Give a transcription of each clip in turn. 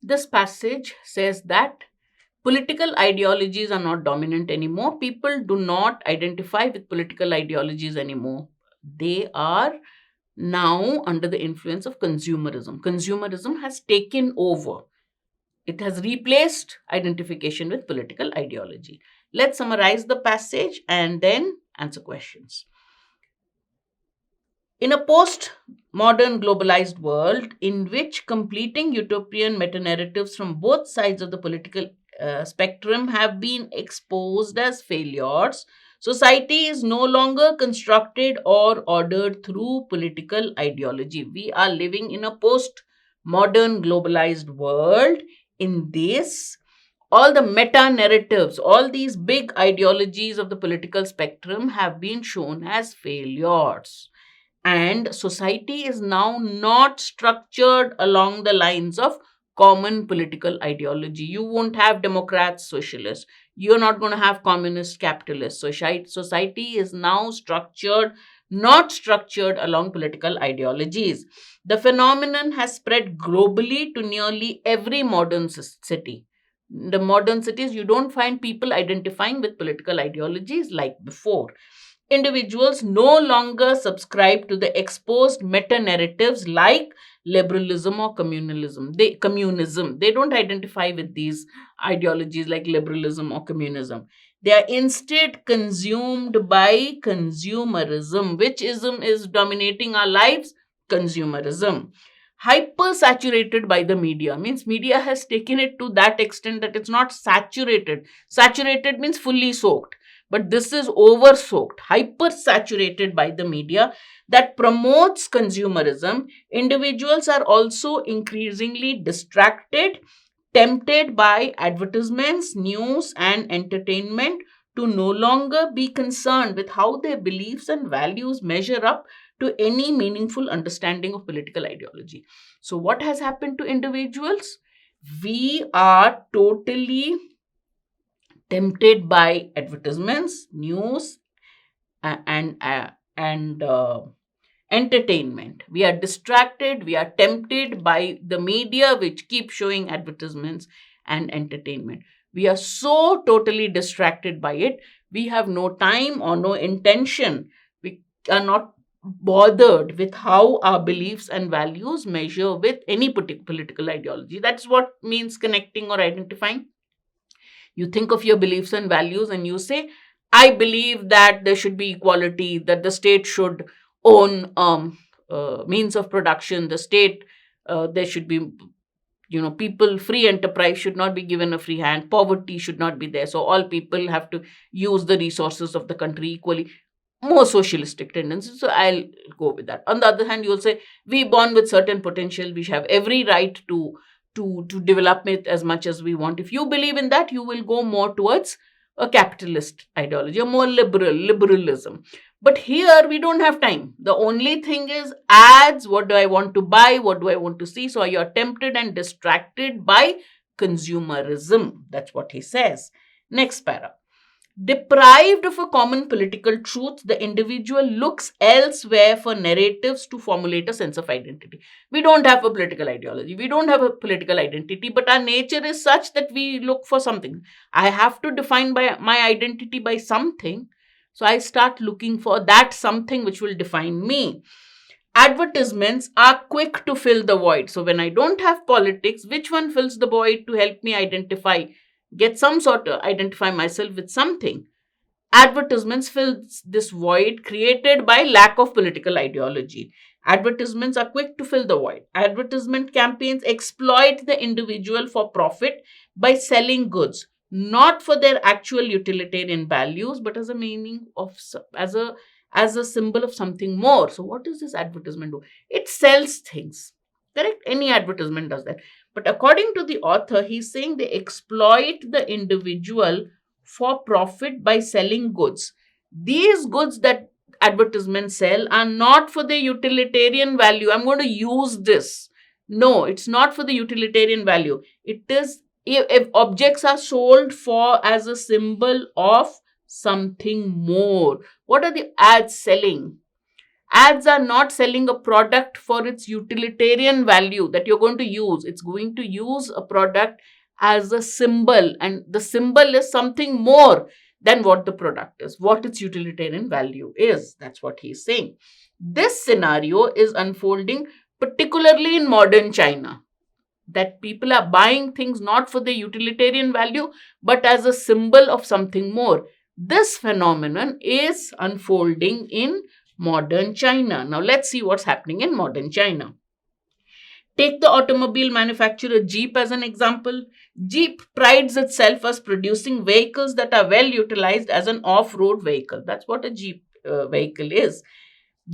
This passage says that political ideologies are not dominant anymore. People do not identify with political ideologies anymore. They are now under the influence of consumerism. Consumerism has taken over. It has replaced identification with political ideology. Let's summarize the passage and then answer questions. In a post-modern globalized world in which completing utopian meta-narratives from both sides of the political spectrum have been exposed as failures, society is no longer constructed or ordered through political ideology. We are living in a post-modern globalized world. In this, all the meta narratives, all these big ideologies of the political spectrum have been shown as failures. And society is now not structured along the lines of common political ideology. You won't have Democrats, socialists. You're not going to have communist, capitalists. Society is now not structured along political ideologies. The phenomenon has spread globally to nearly every modern city. The modern cities, you don't find people identifying with political ideologies like before. Individuals no longer subscribe to the exposed meta narratives like liberalism or communalism. They don't identify with these ideologies like liberalism or communism. They are instead consumed by consumerism. Which ism is dominating our lives? Consumerism. Hyper saturated by the media means media has taken it to that extent that it's not saturated. Saturated means fully soaked, but this is over soaked, hyper saturated by the media that promotes consumerism. Individuals are also increasingly distracted, tempted by advertisements, news, and entertainment to no longer be concerned with how their beliefs and values measure up to any meaningful understanding of political ideology. So, what has happened to individuals? We are totally tempted by advertisements, news, and entertainment. We are distracted. We are tempted by the media, which keep showing advertisements and entertainment. We are so totally distracted by it. We have no time or no intention. We are not bothered with how our beliefs and values measure with any particular political ideology. That's what means connecting or identifying. You think of your beliefs and values and you say, I believe that there should be equality, that the state should own means of production, the state, there should be, people, free enterprise should not be given a free hand, poverty should not be there. So all people have to use the resources of the country equally. More socialistic tendencies. So I'll go with that. On the other hand, you'll say, we born with certain potential, we have every right to develop it as much as we want. If you believe in that, you will go more towards a capitalist ideology, a more liberalism. But here we don't have time. The only thing is ads. What do I want to buy? What do I want to see? So you're tempted and distracted by consumerism. That's what he says. Next para. Deprived of a common political truth, the individual looks elsewhere for narratives to formulate a sense of identity. We don't have a political ideology. We don't have a political identity, but our nature is such that we look for something. I have to define my identity by something. So I start looking for that something which will define me. Advertisements are quick to fill the void. So when I don't have politics, which one fills the void to help me get some sort of identify myself with something? Advertisements fill this void created by lack of political ideology. Advertisements are quick to fill the void. Advertisement campaigns exploit the individual for profit by selling goods, not for their actual utilitarian values, but as a meaning of as a symbol of something more. So what does this advertisement do? It sells things. Correct? Any advertisement does that. But according to the author, he's saying they exploit the individual for profit by selling goods. These goods that advertisements sell are not for the utilitarian value. I'm going to use this. No, it's not for the utilitarian value. It is if objects are sold for as a symbol of something more. What are the ads selling? Ads are not selling a product for its utilitarian value that you're going to use. It's going to use a product as a symbol, and the symbol is something more than what the product is, what its utilitarian value is. That's what he's saying. This scenario is unfolding particularly in modern China, that people are buying things not for the utilitarian value but as a symbol of something more. This phenomenon is unfolding in modern China. Now let's see what's happening in modern China. Take the automobile manufacturer Jeep as an example. Jeep prides itself as producing vehicles that are well utilized as an off-road vehicle. That's what a Jeep vehicle is.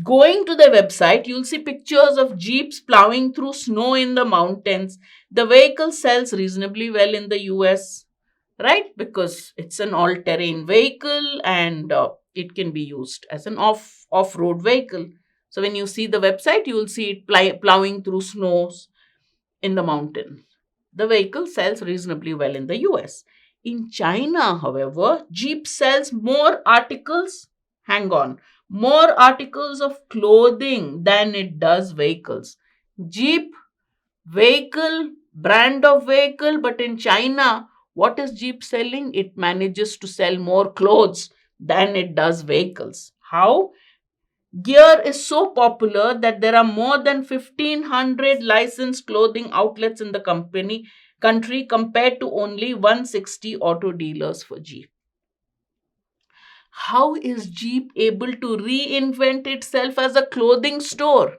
Going to the website, you'll see pictures of Jeeps plowing through snow in the mountains. The vehicle sells reasonably well in the US, right? Because it's an all-terrain vehicle and it can be used as an off-road vehicle. So when you see the website, you will see it plowing through snows in the mountain. The vehicle sells reasonably well in the US. In China, however, Jeep sells more articles. Hang on. More articles of clothing than it does vehicles. Jeep, vehicle, brand of vehicle, but in China, what is Jeep selling? It manages to sell more clothes than it does vehicles. How? Gear is so popular that there are more than 1,500 licensed clothing outlets in the country compared to only 160 auto dealers for Jeep. How is Jeep able to reinvent itself as a clothing store?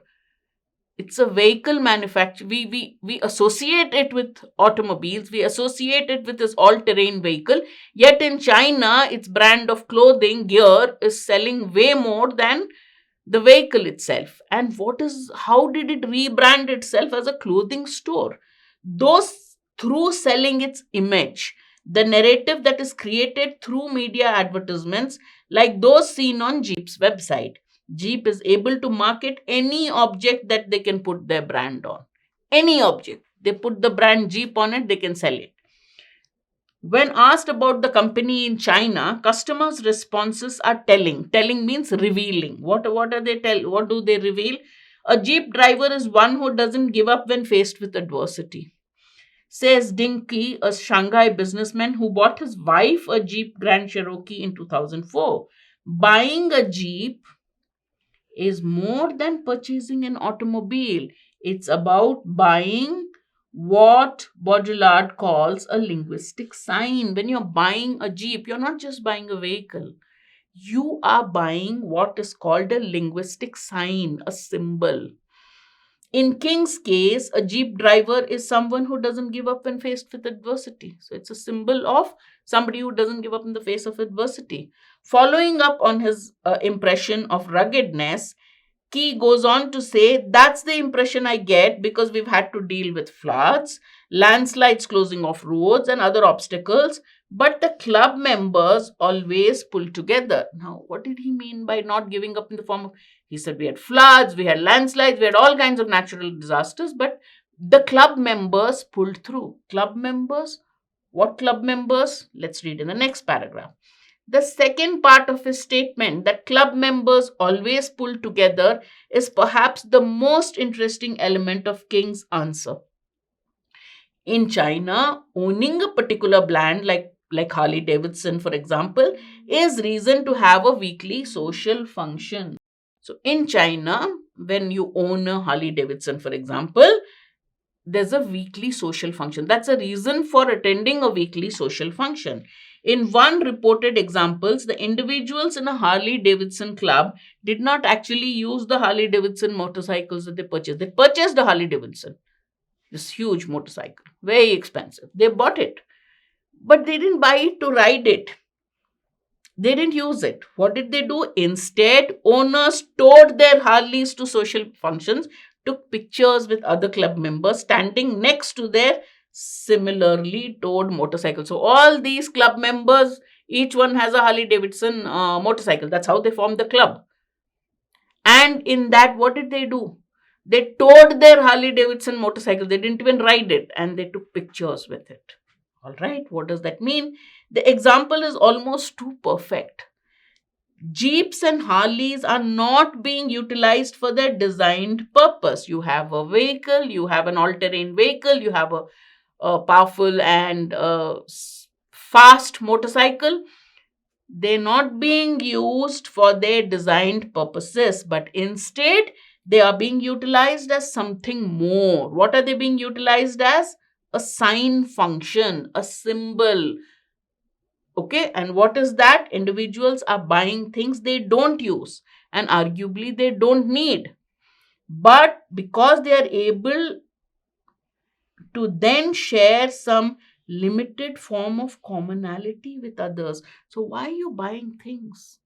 It's a vehicle manufacturer. We associate it with automobiles. We associate it with this all-terrain vehicle. Yet in China, its brand of clothing, gear, is selling way more than the vehicle itself. And how did it rebrand itself as a clothing store? Through selling its image, the narrative that is created through media advertisements like those seen on Jeep's website. Jeep is able to market any object that they can put their brand on. Any object. They put the brand Jeep on it, they can sell it. When asked about the company in China, customers' responses are telling. Telling means revealing. What do they reveal? A Jeep driver is one who doesn't give up when faced with adversity. Says Ding Qi, a Shanghai businessman who bought his wife a Jeep Grand Cherokee in 2004. Buying a Jeep is more than purchasing an automobile. It's about buying what Baudrillard calls a linguistic sign. When you're buying a Jeep, you're not just buying a vehicle. You are buying what is called a linguistic sign, a symbol. In King's case, a Jeep driver is someone who doesn't give up when faced with adversity. So it's a symbol of somebody who doesn't give up in the face of adversity. Following up on his impression of ruggedness, Key goes on to say, that's the impression I get because we've had to deal with floods, landslides closing off roads, and other obstacles. But the club members always pull together. Now, what did he mean by not giving up in the form of? He said we had floods, we had landslides, we had all kinds of natural disasters, but the club members pulled through. Club members? What club members? Let's read in the next paragraph. The second part of his statement, that club members always pull together, is perhaps the most interesting element of King's answer. In China, owning a particular brand like Harley Davidson, for example, is reason to have a weekly social function. So in China, when you own a Harley Davidson, for example, there's a weekly social function. That's a reason for attending a weekly social function. In one reported examples, the individuals in a Harley Davidson club did not actually use the Harley Davidson motorcycles that they purchased. They purchased a Harley Davidson, this huge motorcycle, very expensive. They bought it, but they didn't buy it to ride it. They didn't use it. What did they do? Instead, owners towed their Harleys to social functions, took pictures with other club members standing next to their similarly towed motorcycles. So all these club members, each one has a Harley Davidson motorcycle. That's how they formed the club. And in that, what did they do? They towed their Harley Davidson motorcycle. They didn't even ride it, and they took pictures with it. All right, what does that mean? The example is almost too perfect. Jeeps and Harleys are not being utilized for their designed purpose. You have a vehicle, you have an all-terrain vehicle, you have a powerful and fast motorcycle. They're not being used for their designed purposes, but instead they are being utilized as something more. What are they being utilized as? A sign function, a symbol. Okay, and what is that? Individuals are buying things they don't use and arguably they don't need. But because they are able to then share some limited form of commonality with others. So, why are you buying things?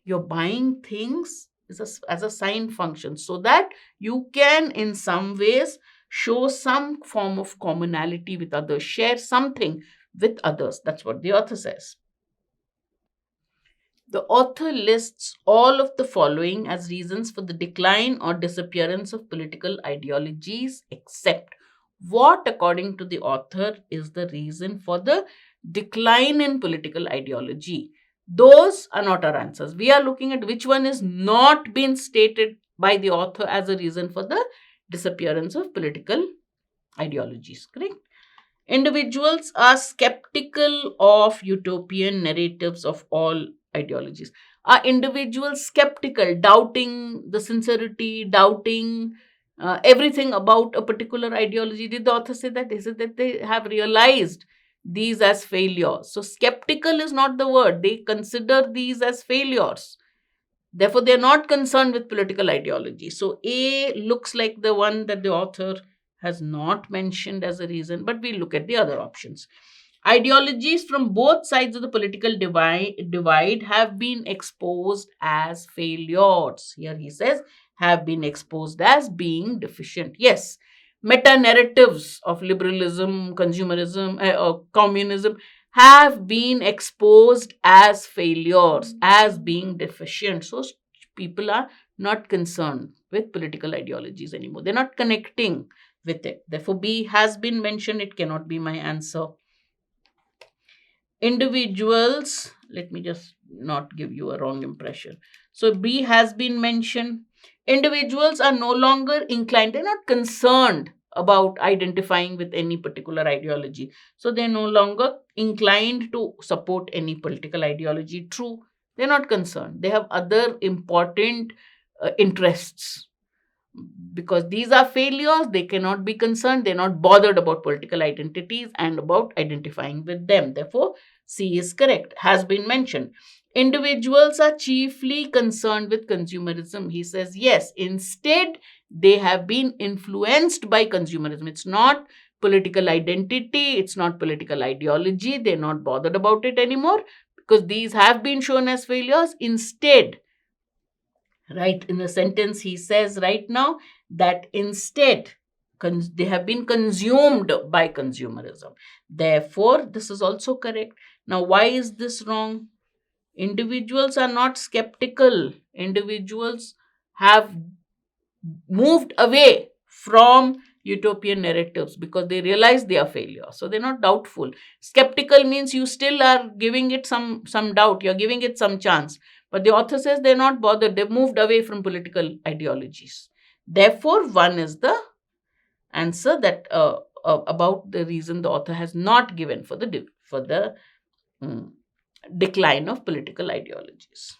You're buying things as a sign function so that you can, in some ways, show some form of commonality with others, share something with others. That's what the author says. The author lists all of the following as reasons for the decline or disappearance of political ideologies, except what, according to the author, is the reason for the decline in political ideology. Those are not our answers. We are looking at which one is not been stated by the author as a reason for the disappearance of political ideologies. Correct? Individuals are skeptical of utopian narratives of all ideologies. Are individuals skeptical, doubting the sincerity, doubting everything about a particular ideology? Did the author say that? Is it that they have realized these as failures? So, skeptical is not the word. They consider these as failures. Therefore, they are not concerned with political ideology. So, A looks like the one that the author has not mentioned as a reason, but we look at the other options. Ideologies from both sides of the political divide have been exposed as failures. Here he says, have been exposed as being deficient. Yes, meta narratives of liberalism, consumerism, or communism have been exposed as failures, as being deficient. So people are not concerned with political ideologies anymore. They're not connecting with it. Therefore, B has been mentioned. It cannot be my answer. Individuals, let me just not give you a wrong impression. So, B has been mentioned. Individuals are no longer inclined, they're not concerned about identifying with any particular ideology. So, they're no longer inclined to support any political ideology. True, they're not concerned. They have other important interests. Because these are failures, they cannot be concerned, they're not bothered about political identities and about identifying with them. Therefore, C is correct, has been mentioned. Individuals are chiefly concerned with consumerism. He says, yes, instead, they have been influenced by consumerism. It's not political identity, it's not political ideology, they're not bothered about it anymore because these have been shown as failures. Instead, right in the sentence he says right now that instead they have been consumed by consumerism. Therefore, this is also correct. Now, why is this wrong? Individuals are not skeptical. Individuals have moved away from utopian narratives because they realize they are failure. So they're not doubtful. Skeptical means you still are giving it some doubt. You're giving it some chance. But the author says they're not bothered. They've moved away from political ideologies. Therefore, one is the answer that about the reason the author has not given for the decline of political ideologies.